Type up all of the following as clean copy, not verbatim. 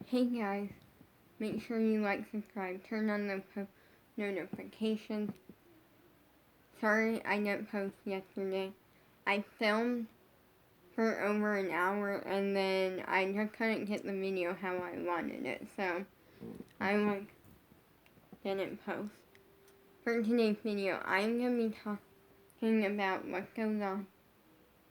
Hey guys, make sure you like, subscribe, turn on the notifications. Sorry I didn't post yesterday. I filmed for over an hour and then I just couldn't get the video how I wanted it, so I didn't post. For today's video, I'm going to be talking about what goes on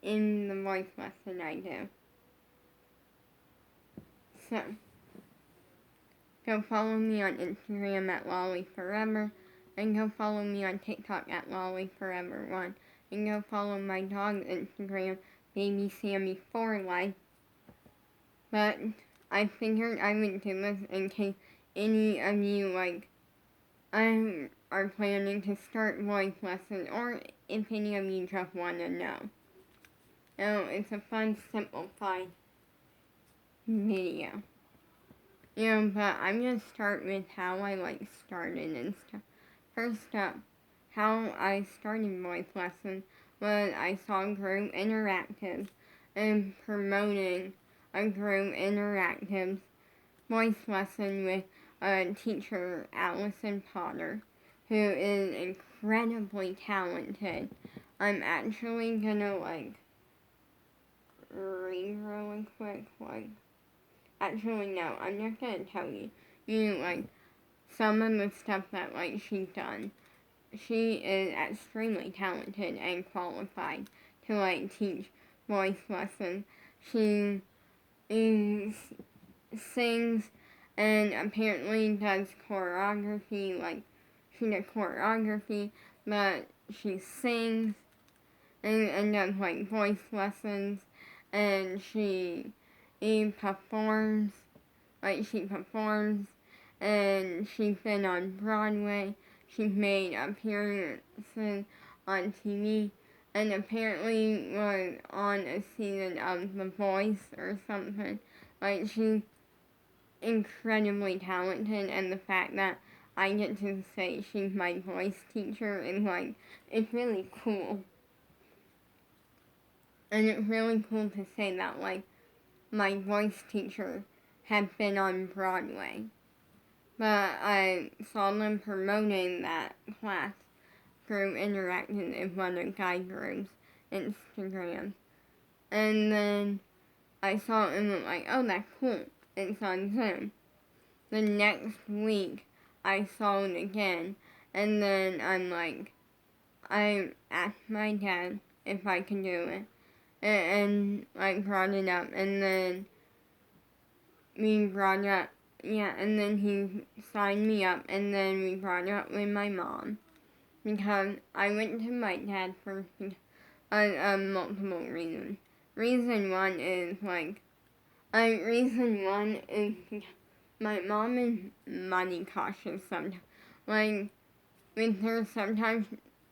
in the voice lesson I do. So, go follow me on Instagram at LollyForever, and go follow me on TikTok at LollyForever1, and go follow my dog's Instagram, Baby Sammy 4 Life. But I figured I would do this in case any of you are planning to start voice lessons, or if any of you just want to know. So it's a fun, simplified video. But I'm going to start with how I started and stuff. First up, how I started voice lessons was I saw Group Interactive and promoting a Group Interactive voice lesson with teacher Allison Potter, who is incredibly talented. I'm actually gonna read really quick, actually, no, I'm just gonna tell you, some of the stuff that, she's done. She is extremely talented and qualified to, teach voice lessons. She sings and apparently does choreography, she does choreography, but she sings and does, voice lessons, and she performs, and she's been on Broadway, she's made appearances on TV, and apparently was on a season of The Voice or something. She's incredibly talented, and the fact that I get to say she's my voice teacher is, it's really cool. And it's really cool to say that, my voice teacher had been on Broadway. But I saw them promoting that class through Interactive in one of Guy Grove's Instagram. And then I saw it and was like, oh, that's cool. It's on Zoom. The next week, I saw it again. And then I asked my dad if I could do it. And brought it up. And then we brought it up. Yeah, and then he signed me up, and then we brought it up with my mom. Because I went to my dad for multiple reasons. Reason one is my mom is money cautious sometimes. With her, sometimes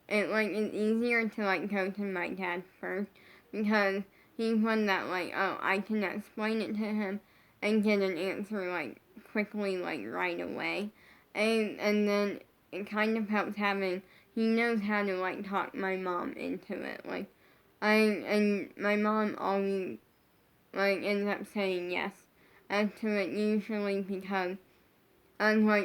it's easier to go to my dad first, because he's one that I can explain it to him and get an answer quickly right away. And then it kind of helps he knows how to talk my mom into it. And my mom always ends up saying yes as to it, usually because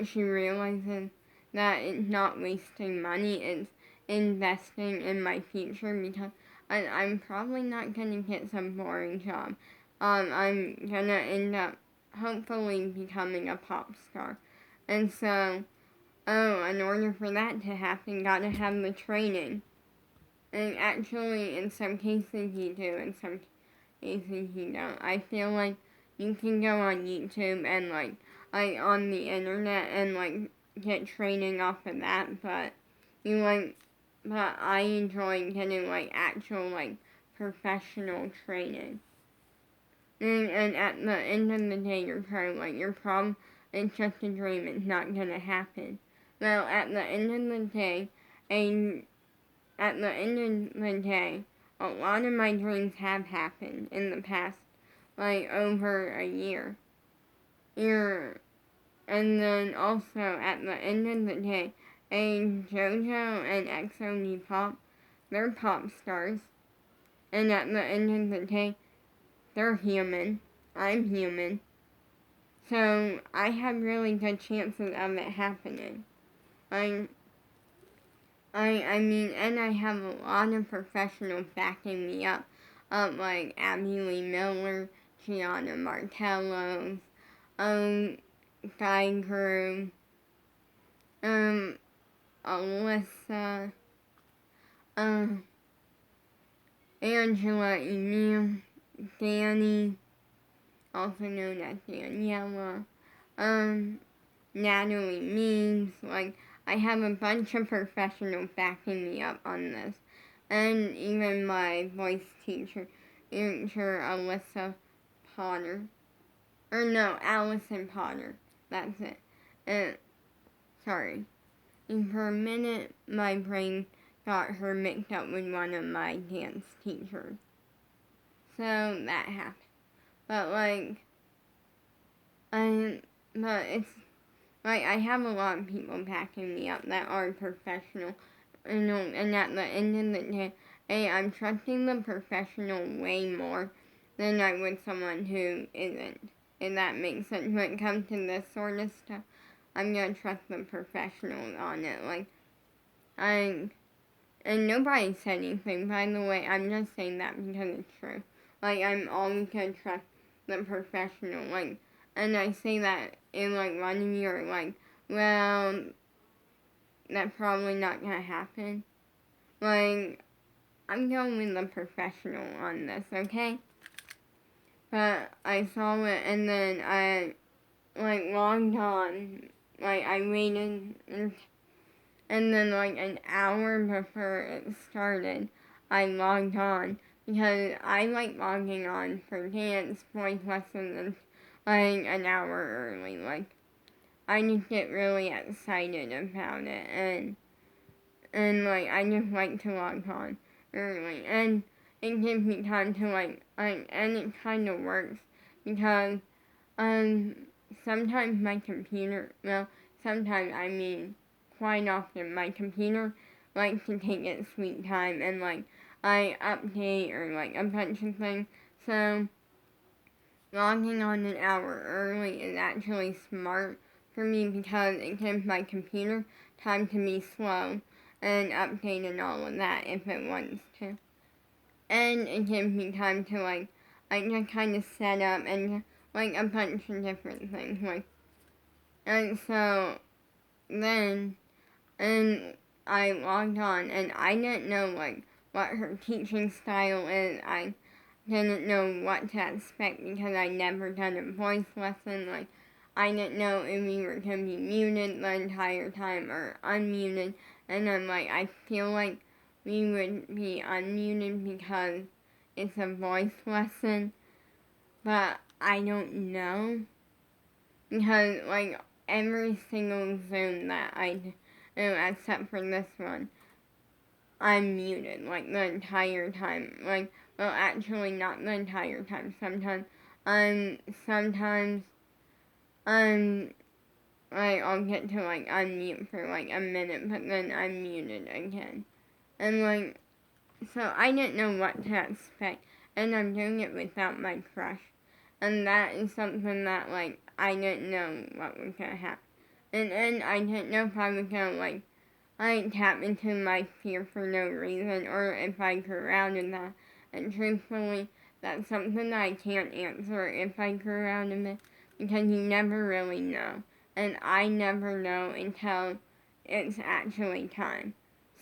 she realizes that it's not wasting money, it's investing in my future, because I'm probably not gonna get some boring job. I'm gonna end up hopefully becoming a pop star. And so, in order for that to happen, gotta have the training. And actually, in some cases you do, in some cases you don't. I feel like you can go on YouTube and on the internet and get training off of that, but but I enjoy getting actual professional training. And at the end of the day, your problem is just a dream, it's not gonna happen. Well, at the end of the day, a lot of my dreams have happened in the past, over a year. And then also, at the end of the day, JoJo and EXO Pop, they're pop stars. And at the end of the day, they're human. I'm human. So I have really good chances of it happening. I mean, and I have a lot of professionals backing me up, like Abby Lee Miller, Gianna Martello, Guy Groom, Alyssa, Angela Emile, Danny, also known as Daniela, Natalie Means. Like, I have a bunch of professionals backing me up on this. And even my voice teacher, Alyssa Potter. Or no, Allison Potter. That's it. Sorry. And for a minute, my brain got her mixed up with one of my dance teachers. So that happened. But it's like I have a lot of people backing me up that are professional, and at the end of the day, I'm trusting the professional way more than I would someone who isn't. If that makes sense. When it comes to this sort of stuff, I'm gonna trust the professional on it. And nobody said anything, by the way. I'm just saying that because it's true. I'm always gonna trust the professional. And I say that in, one of you are well, that's probably not gonna happen. I'm going with the professional on this, okay? But I saw it, and then I, logged on. I waited, and then, an hour before it started, I logged on, because I like logging on for dance, voice lessons, and, an hour early. I just get really excited about it, and I just like to log on early, and it gives me time to, and it kind of works, because, sometimes my computer, sometimes, I mean, quite often, my computer likes to take its sweet time, and, I update, or, a bunch of things, so logging on an hour early is actually smart for me, because it gives my computer time to be slow and update and all of that if it wants to. And it gives me time to, just kind of set up and, a bunch of different things, and so then, and I logged on, and I didn't know, what her teaching style is. I didn't know what to expect because I never done a voice lesson. I didn't know if we were going to be muted the entire time or unmuted. And I'm I feel like we would be unmuted because it's a voice lesson. But I don't know. Because, every single Zoom that I do, except for this one, I'm muted, the entire time. Well, actually, not the entire time. Sometimes, I'll get to, unmute for, a minute, but then I'm muted again. And, so I didn't know what to expect, and I'm doing it without my crush. And that is something that, I didn't know what was gonna happen. And I didn't know if I was gonna, tap into my fear for no reason, or if I grew out of that. And truthfully, that's something that I can't answer if I grew out of it, because you never really know. And I never know until it's actually time.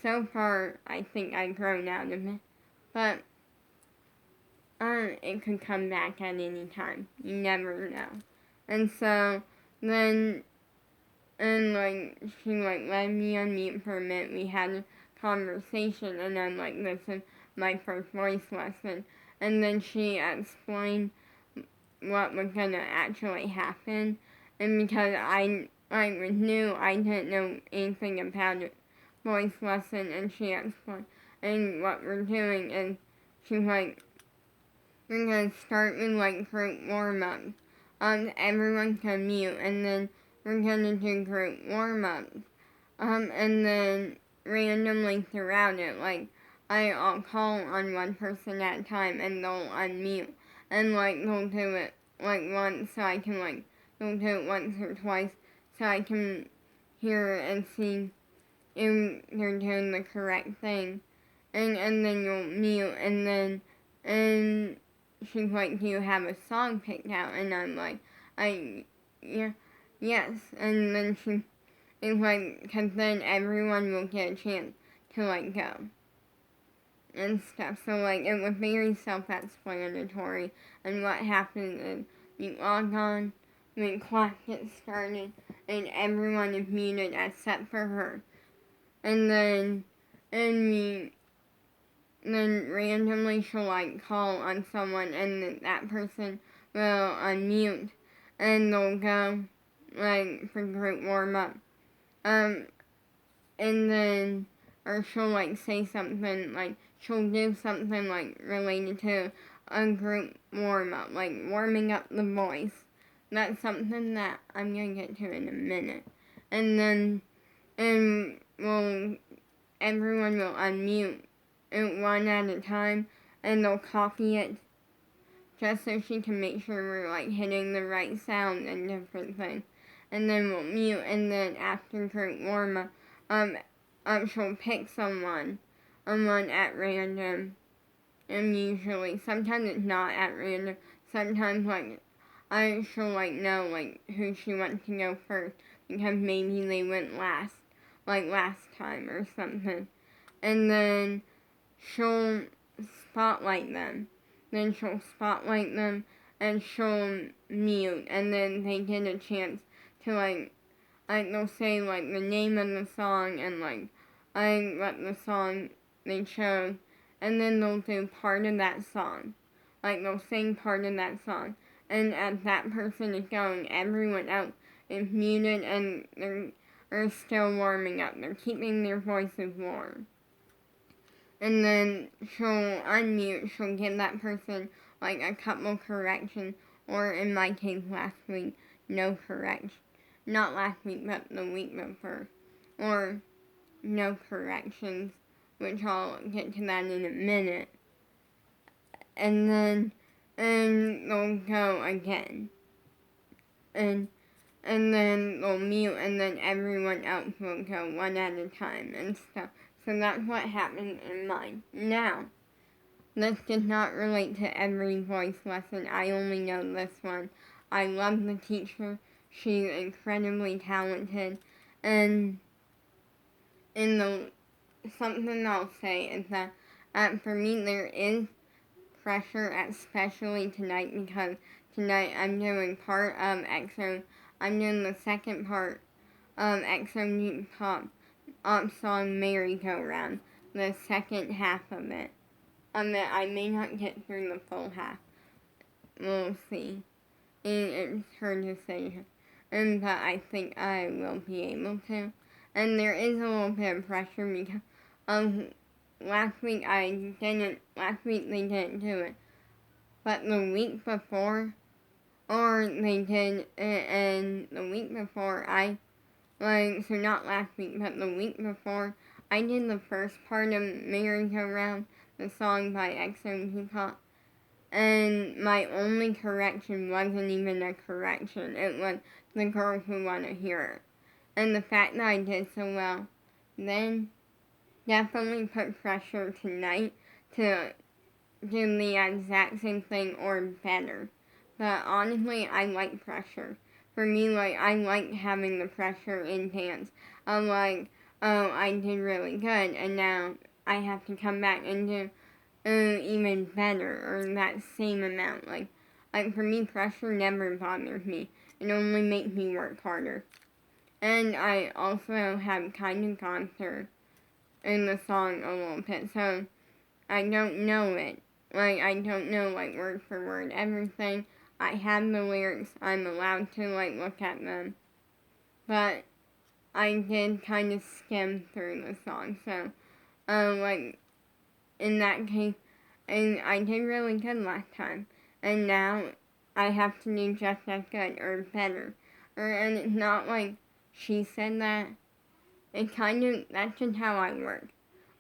So far, I think I've grown out of it, but it could come back at any time. You never know. And so, then, and, she, let me unmute for a minute. We had a conversation, and I'm this is my first voice lesson. And then she explained what was gonna actually happen. And because I, was new, I didn't know anything about it, voice lesson, and she explained. And what we're doing is, she's we're gonna start with, group warm-ups. Everyone's gonna mute, and then we're gonna do group warm-ups. And then randomly throughout it, I'll call on one person at a time, and they'll unmute. And, they'll do it, once so I can, you'll do it once or twice so I can hear and see if they're doing the correct thing. And then you'll mute, and she's like, do you have a song picked out? And I'm like, yeah, yes. And then she is like, because then everyone will get a chance to, like, go and stuff. So, like, it was very self-explanatory. And what happened is you log on, when class gets started, and everyone is muted except for her. And then randomly she'll, like, call on someone, and then that person will unmute, and they'll go, like, for group warm-up. And then, or she'll, like, say something, like, she'll do something, like, related to a group warm-up, like, warming up the voice. That's something that I'm gonna get to in a minute. And then, everyone will unmute it one at a time, and they'll copy it just so she can make sure we're, like, hitting the right sound and different things. And then we'll mute, and then after group warm-up, she'll pick someone at random, and usually, sometimes it's not at random, sometimes, like, she'll, like, know, like, who she wants to go first, because maybe they went last time or something. And then she'll spotlight them. And she'll mute, and then they get a chance to, like they'll say, like, the name of the song and, like, what the song they chose, and then they'll do part of that song. Like, they'll sing part of that song. And as that person is going, everyone else is muted, and they're still warming up. They're keeping their voices warm. And then she'll unmute, she'll give that person, like, a couple corrections, or in my case last week, no correction. Not last week, but the week before. Or no corrections, which I'll get to that in a minute. And then they'll go again. And then they'll mute, and then everyone else will go one at a time and stuff. So that's what happened in mine. Now, this does not relate to every voice lesson. I only know this one. I love the teacher. She's incredibly talented. And something I'll say is that for me there is pressure, especially tonight, because tonight I'm doing part of EXO. I'm doing the second part of EXO New Pop song Merry Go Round, the second half of it. I may not get through the full half. We'll see. It's her decision. But I think I will be able to. And there is a little bit of pressure because last week they didn't do it. But the week before, or they did it, and the week before so not last week, but the week before, I did the first part of Merry Go Round, the song by EXO K-pop, and my only correction wasn't even a correction. It was the girls who want to hear it. And the fact that I did so well then definitely put pressure tonight to do the exact same thing or better. But honestly, I like pressure. For me, like, I like having the pressure in dance. I'm like, oh, I did really good, and now I have to come back and do even better, or that same amount. Like, for me, pressure never bothers me. It only makes me work harder. And I also have kind of gone through in the song a little bit, so I don't know it. Like, I don't know, like, word for word everything. I have the lyrics. I'm allowed to, like, look at them. But I did kind of skim through the song, so, like, in that case, and I did really good last time. And now I have to do just as good or better. And it's not like she said that. It that's just how I work.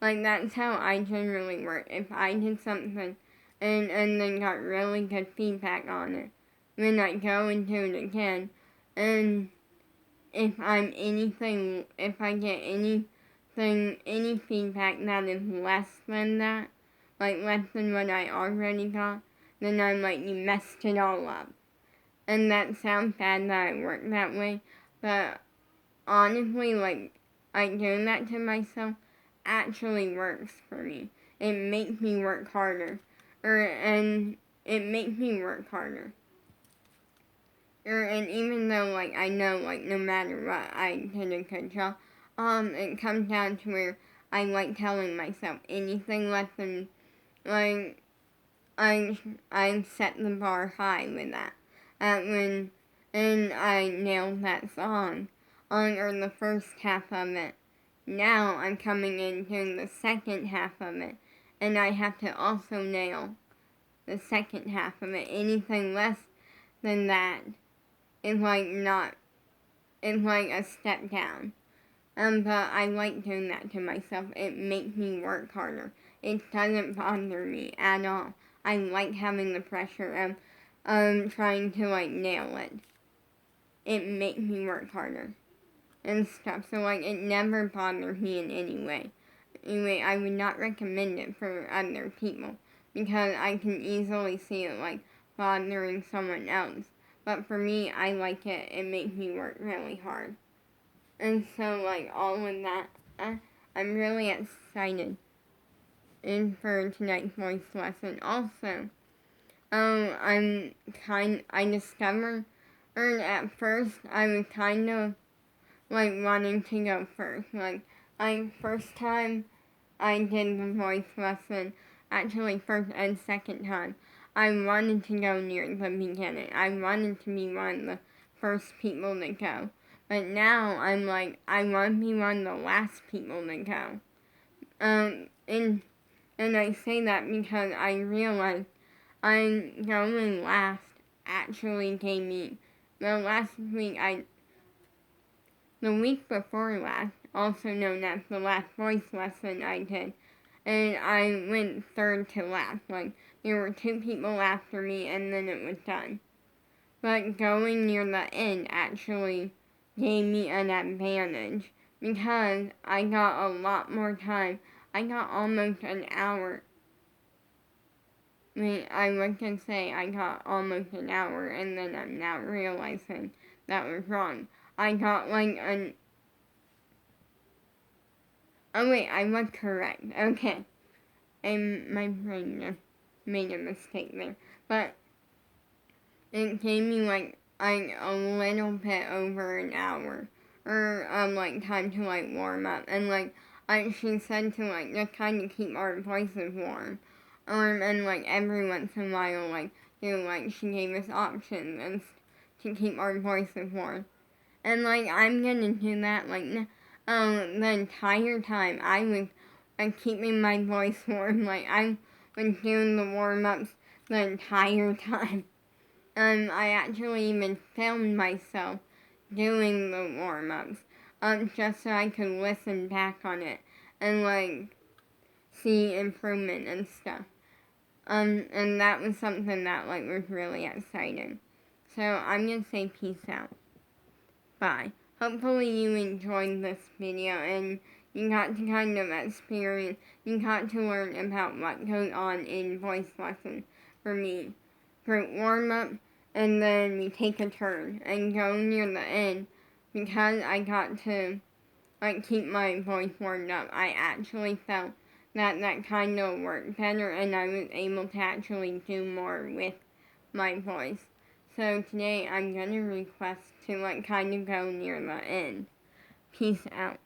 Like, that's how I generally work. If I did something and then got really good feedback on it, then I go and do it again. And if I get any feedback that is less than that, like less than what I already got, then I'm like, you messed it all up. And that sounds bad that I work that way, but honestly, like doing that to myself actually works for me. It makes me work harder. And it makes me work harder. And even though, like, I know, like, no matter what, I did a good job, it comes down to where I like telling myself anything less than, like, I set the bar high with that. And I nailed that song or the first half of it. Now I'm coming in doing the second half of it, and I have to also nail the second half of it. Anything less than that is it's like a step down. But I like doing that to myself. It makes me work harder. It doesn't bother me at all. I like having the pressure of trying to like nail it. It makes me work harder and stuff. So like it never bothers me in any way. Anyway, I would not recommend it for other people because I can easily see it like bothering someone else. But for me, I like it. It makes me work really hard. And so, like, all of that, I'm really excited for tonight's voice lesson. Also, I discovered, or at first, I was kind of, like, wanting to go first. Like, first time I did the voice lesson, actually first and second time, I wanted to go near the beginning. I wanted to be one of the first people to go. But now I'm like, I want to be one of the last people to go. And I say that because I realize I'm going last actually gave me, the week before last, also known as the last voice lesson I did, and I went third to last. Like, there were 2 people after me, and then it was done. But going near the end actually gave me an advantage because I got a lot more time. I got almost an hour. I was going to say I got almost an hour, and then I'm now realizing that was wrong. I got like an... Oh wait, I was correct. Okay. And my brain just made a mistake there. But it gave me like a little bit over an hour. Or like time to like warm up. And like she said to like just kind of keep our voices warm. And like every once in a while like she gave us options and to keep our voices warm. And like I'm gonna do that like the entire time I was keeping my voice warm. Like I was doing the warm ups the entire time. I actually even filmed myself doing the warm ups, just so I could listen back on it and like see improvement and stuff. And that was something that like was really exciting. So I'm gonna say peace out. Bye. Hopefully you enjoyed this video and you got to kind of experience, you got to learn about what goes on in voice lessons for me. For warm up, and then we take a turn and go near the end because I got to like keep my voice warmed up. I actually felt that kind of worked better and I was able to actually do more with my voice. So today I'm going to request to like kind of go near the end. Peace out.